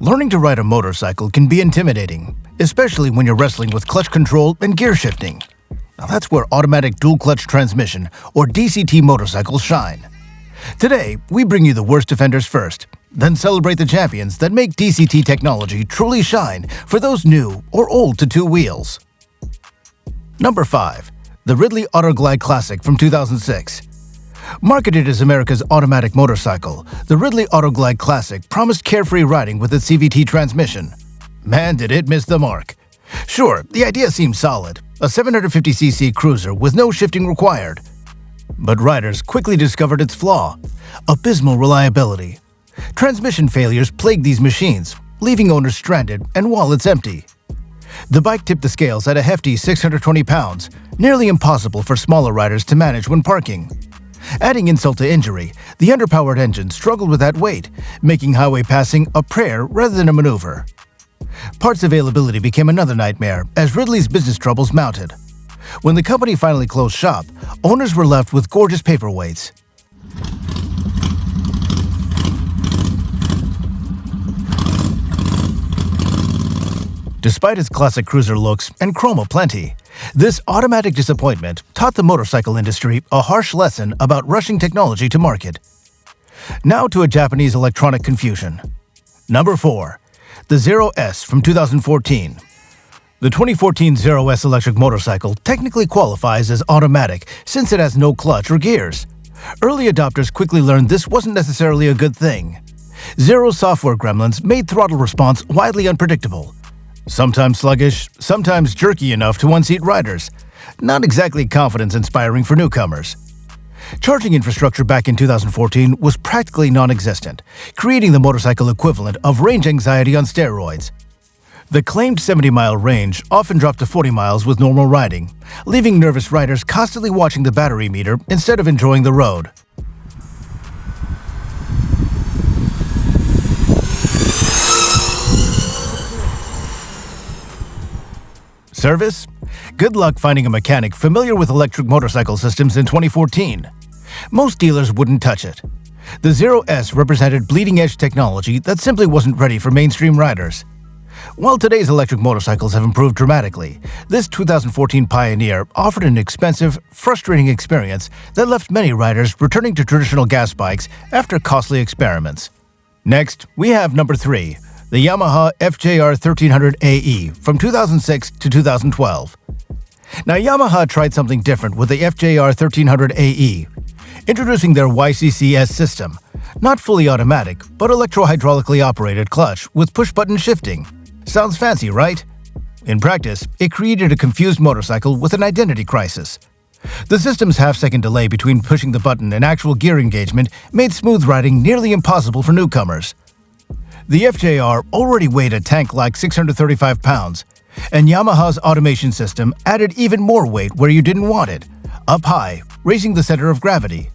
Learning to ride a motorcycle can be intimidating, especially when you're wrestling with clutch control and gear shifting. Now that's where automatic dual-clutch transmission, or DCT motorcycles shine. Today, we bring you the worst offenders first, then celebrate the champions that make DCT technology truly shine for those new or old to two wheels. Number 5. The Ridley Autoglide Classic from 2006. Marketed as America's automatic motorcycle, the Ridley Autoglide Classic promised carefree riding with its CVT transmission. Man, did it miss the mark. Sure, the idea seemed solid, a 750cc cruiser with no shifting required. But riders quickly discovered its flaw: abysmal reliability. Transmission failures plagued these machines, leaving owners stranded and wallets empty. The bike tipped the scales at a hefty 620 pounds, nearly impossible for smaller riders to manage when parking. Adding insult to injury, the underpowered engine struggled with that weight, making highway passing a prayer rather than a maneuver. Parts availability became another nightmare as Ridley's business troubles mounted. When the company finally closed shop, owners were left with gorgeous paperweights. Despite its classic cruiser looks and chrome aplenty, this automatic disappointment taught the motorcycle industry a harsh lesson about rushing technology to market. Now to a Japanese electronic confusion. Number 4. The Zero S from 2014. The 2014 Zero S electric motorcycle technically qualifies as automatic since it has no clutch or gears. Early adopters quickly learned this wasn't necessarily a good thing. Zero's software gremlins made throttle response widely unpredictable. Sometimes sluggish, sometimes jerky enough to unseat riders. Not exactly confidence-inspiring for newcomers. Charging infrastructure back in 2014 was practically non-existent, creating the motorcycle equivalent of range anxiety on steroids. The claimed 70-mile range often dropped to 40 miles with normal riding, leaving nervous riders constantly watching the battery meter instead of enjoying the road. Service? Good luck finding a mechanic familiar with electric motorcycle systems in 2014. Most dealers wouldn't touch it. The Zero S represented bleeding-edge technology that simply wasn't ready for mainstream riders. While today's electric motorcycles have improved dramatically, this 2014 Pioneer offered an expensive, frustrating experience that left many riders returning to traditional gas bikes after costly experiments. Next, we have number 3. The Yamaha FJR1300AE from 2006 to 2012. Now, Yamaha tried something different with the FJR1300AE, introducing their YCCS system, not fully automatic, but electro-hydraulically operated clutch with push-button shifting. Sounds fancy, right? In practice, it created a confused motorcycle with an identity crisis. The system's half-second delay between pushing the button and actual gear engagement made smooth riding nearly impossible for newcomers. The FJR already weighed a tank-like 635 pounds, and Yamaha's automation system added even more weight where you didn't want it, up high, raising the center of gravity.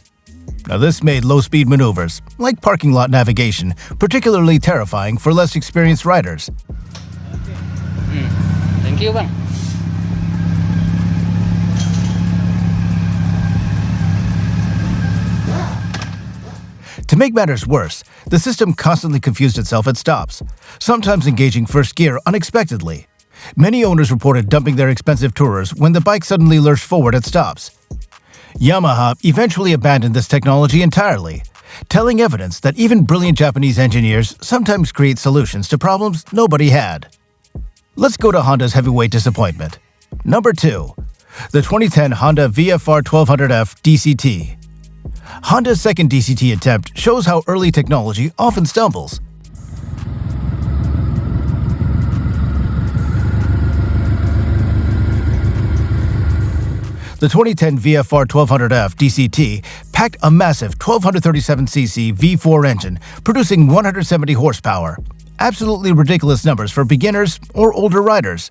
Now this made low-speed maneuvers, like parking lot navigation, particularly terrifying for less experienced riders. Thank you, bang. To make matters worse, the system constantly confused itself at stops, sometimes engaging first gear unexpectedly. Many owners reported dumping their expensive tourers when the bike suddenly lurched forward at stops. Yamaha eventually abandoned this technology entirely, telling evidence that even brilliant Japanese engineers sometimes create solutions to problems nobody had. Let's go to Honda's heavyweight disappointment. Number 2. The 2010 Honda VFR1200F DCT. Honda's second DCT attempt shows how early technology often stumbles. The 2010 VFR1200F DCT packed a massive 1237cc V4 engine, producing 170 horsepower. Absolutely ridiculous numbers for beginners or older riders.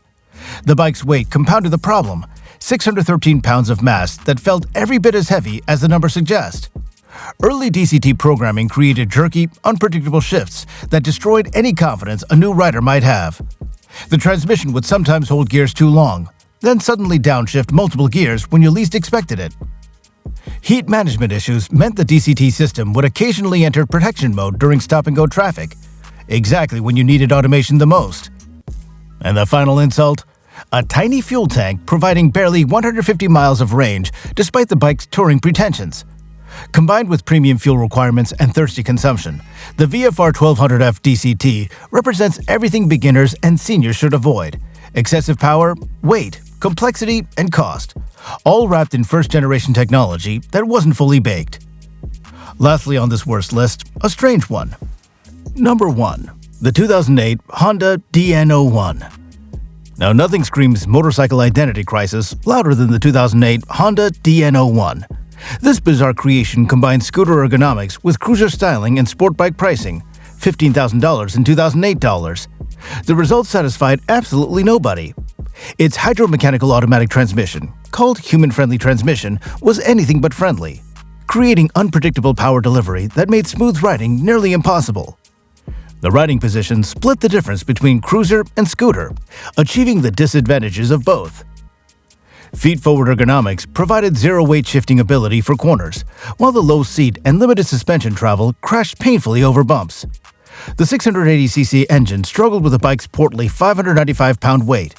The bike's weight compounded the problem: 613 pounds of mass that felt every bit as heavy as the number suggests. Early DCT programming created jerky, unpredictable shifts that destroyed any confidence a new rider might have. The transmission would sometimes hold gears too long, then suddenly downshift multiple gears when you least expected it. Heat management issues meant the DCT system would occasionally enter protection mode during stop-and-go traffic. exactly when you needed automation the most. And the final insult? A tiny fuel tank providing barely 150 miles of range despite the bike's touring pretensions. Combined with premium fuel requirements and thirsty consumption, the VFR1200F DCT represents everything beginners and seniors should avoid: excessive power, weight, complexity, and cost, all wrapped in first-generation technology that wasn't fully baked. Lastly on this worst list, a strange one. Number 1. The 2008 Honda DN01. Now, nothing screams motorcycle identity crisis louder than the 2008 Honda DN01. This bizarre creation combines scooter ergonomics with cruiser styling and sport bike pricing, $15,000 and $2008. The result satisfied absolutely nobody. Its hydromechanical automatic transmission, called human-friendly transmission, was anything but friendly, creating unpredictable power delivery that made smooth riding nearly impossible. The riding position split the difference between cruiser and scooter, achieving the disadvantages of both. Feet-forward ergonomics provided zero-weight shifting ability for corners, while the low seat and limited suspension travel crashed painfully over bumps. The 680cc engine struggled with the bike's portly 595-pound weight.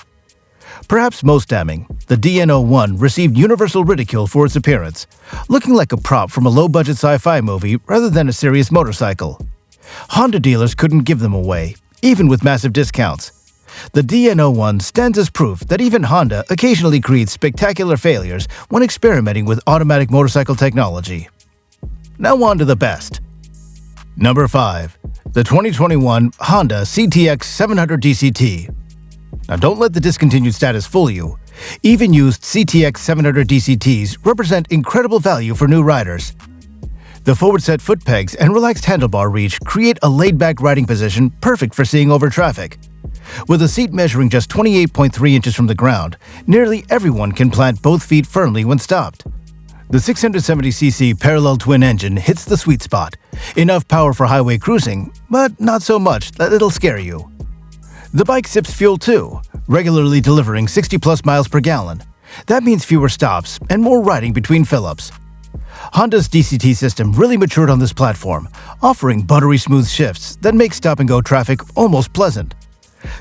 Perhaps most damning, the DN01 received universal ridicule for its appearance, looking like a prop from a low-budget sci-fi movie rather than a serious motorcycle. Honda dealers couldn't give them away, even with massive discounts. The DN01 stands as proof that even Honda occasionally creates spectacular failures when experimenting with automatic motorcycle technology. Now on to the best. Number 5. The 2021 Honda CTX700 DCT. Now don't let the discontinued status fool you. Even used CTX700 DCTs represent incredible value for new riders. The forward-set foot pegs and relaxed handlebar reach create a laid-back riding position perfect for seeing over traffic. With a seat measuring just 28.3 inches from the ground, nearly everyone can plant both feet firmly when stopped. The 670cc parallel twin engine hits the sweet spot. Enough power for highway cruising, but not so much that it'll scare you. The bike sips fuel too, regularly delivering 60+ miles per gallon. That means fewer stops and more riding between fill-ups. Honda's DCT system really matured on this platform, offering buttery smooth shifts that make stop-and-go traffic almost pleasant.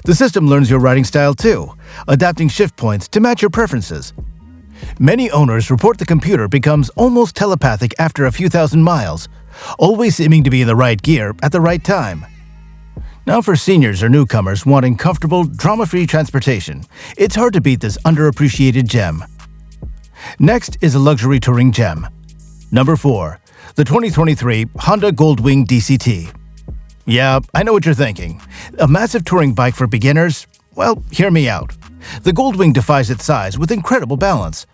The system learns your riding style too, adapting shift points to match your preferences. Many owners report the computer becomes almost telepathic after a few thousand miles, always seeming to be in the right gear at the right time. Now for seniors or newcomers wanting comfortable, drama-free transportation, it's hard to beat this underappreciated gem. Next is a luxury touring gem. Number 4. The 2023 Honda Goldwing DCT. Yeah, I know what you're thinking. A massive touring bike for beginners? Well, hear me out. The Goldwing defies its size with incredible balance.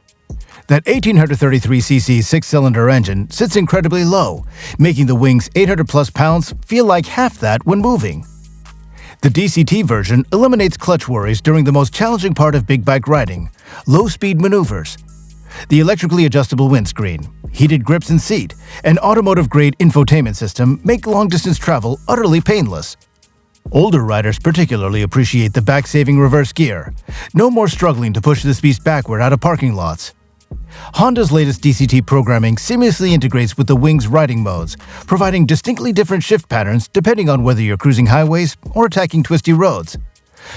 That 1833cc six-cylinder engine sits incredibly low, making the wing's 800+ pounds feel like half that when moving. The DCT version eliminates clutch worries during the most challenging part of big bike riding: low-speed maneuvers. The electrically adjustable windscreen, heated grips and seat, and automotive-grade infotainment system make long-distance travel utterly painless. Older riders particularly appreciate the back-saving reverse gear. No more struggling to push this beast backward out of parking lots. Honda's latest DCT programming seamlessly integrates with the wing's riding modes, providing distinctly different shift patterns depending on whether you're cruising highways or attacking twisty roads.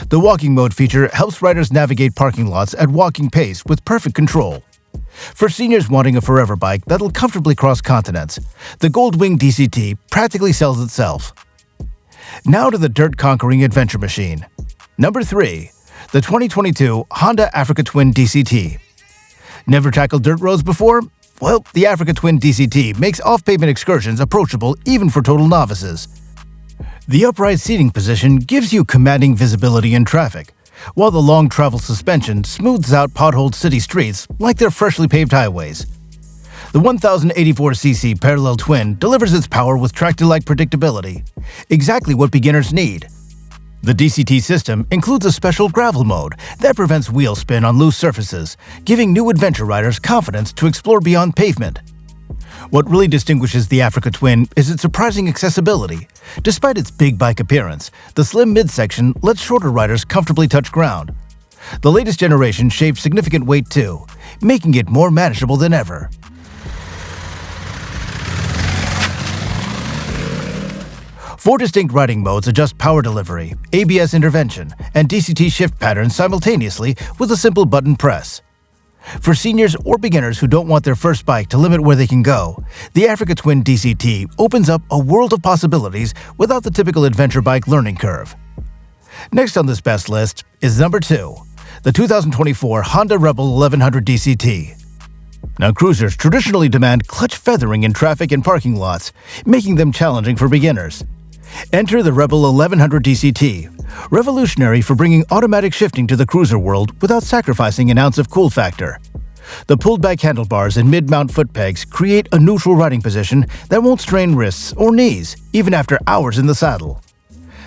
The walking mode feature helps riders navigate parking lots at walking pace with perfect control. For seniors wanting a forever bike that'll comfortably cross continents, the Goldwing DCT practically sells itself. Now to the dirt-conquering adventure machine. Number 3. The 2022 Honda Africa Twin DCT. Never tackled dirt roads before? Well, the Africa Twin DCT makes off-pavement excursions approachable even for total novices. The upright seating position gives you commanding visibility in traffic, while the long travel suspension smooths out potholed city streets like they're freshly paved highways. The 1084cc parallel twin delivers its power with tractor-like predictability, exactly what beginners need. The DCT system includes a special gravel mode that prevents wheel spin on loose surfaces, giving new adventure riders confidence to explore beyond pavement. What really distinguishes the Africa Twin is its surprising accessibility. Despite its big bike appearance, the slim midsection lets shorter riders comfortably touch ground. The latest generation shaved significant weight too, making it more manageable than ever. 4 distinct riding modes adjust power delivery, ABS intervention, and DCT shift patterns simultaneously with a simple button press. For seniors or beginners who don't want their first bike to limit where they can go, the Africa Twin DCT opens up a world of possibilities without the typical adventure bike learning curve. Next on this best list is number 2, the 2024 Honda Rebel 1100 DCT. Now, cruisers traditionally demand clutch feathering in traffic and parking lots, making them challenging for beginners. Enter the Rebel 1100 DCT, revolutionary for bringing automatic shifting to the cruiser world without sacrificing an ounce of cool factor. The pulled-back handlebars and mid-mount foot pegs create a neutral riding position that won't strain wrists or knees, even after hours in the saddle.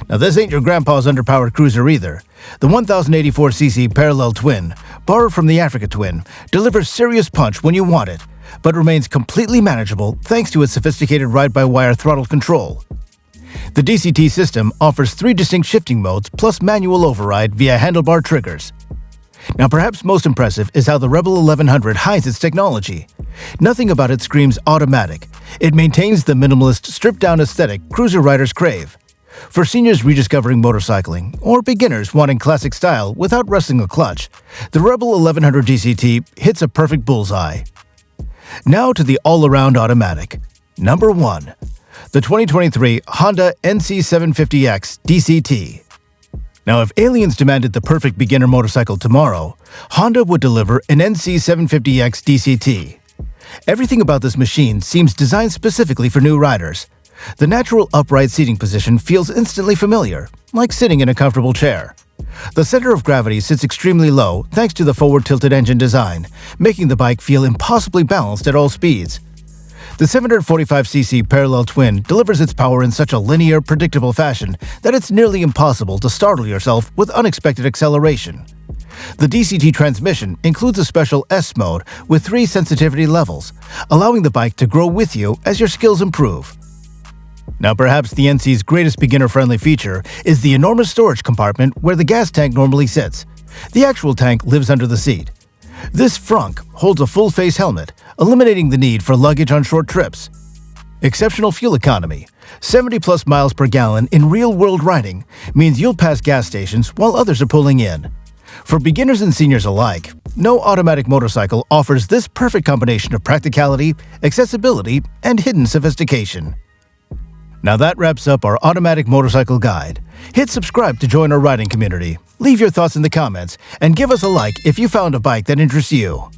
Now, this ain't your grandpa's underpowered cruiser either. The 1084cc parallel twin, borrowed from the Africa Twin, delivers serious punch when you want it, but remains completely manageable thanks to its sophisticated ride-by-wire throttle control. The DCT system offers 3 distinct shifting modes plus manual override via handlebar triggers. Now, perhaps most impressive is how the Rebel 1100 hides its technology. Nothing about it screams automatic. It maintains the minimalist, stripped-down aesthetic cruiser riders crave. For seniors rediscovering motorcycling, or beginners wanting classic style without wrestling a clutch, the Rebel 1100 DCT hits a perfect bullseye. Now to the all-around automatic. Number 1. The 2023 Honda NC750X DCT. Now, if aliens demanded the perfect beginner motorcycle tomorrow, Honda would deliver an NC750X DCT. Everything about this machine seems designed specifically for new riders. The natural upright seating position feels instantly familiar, like sitting in a comfortable chair. The center of gravity sits extremely low thanks to the forward-tilted engine design, making the bike feel impossibly balanced at all speeds. The 745cc parallel twin delivers its power in such a linear, predictable fashion that it's nearly impossible to startle yourself with unexpected acceleration. The DCT transmission includes a special S mode with 3 sensitivity levels, allowing the bike to grow with you as your skills improve. Now, perhaps the NC's greatest beginner-friendly feature is the enormous storage compartment where the gas tank normally sits. The actual tank lives under the seat. This frunk holds a full-face helmet, eliminating the need for luggage on short trips. Exceptional fuel economy, 70+ miles per gallon in real-world riding, means you'll pass gas stations while others are pulling in. For beginners and seniors alike, no automatic motorcycle offers this perfect combination of practicality, accessibility, and hidden sophistication. Now that wraps up our automatic motorcycle guide. Hit subscribe to join our riding community. Leave your thoughts in the comments and give us a like if you found a bike that interests you.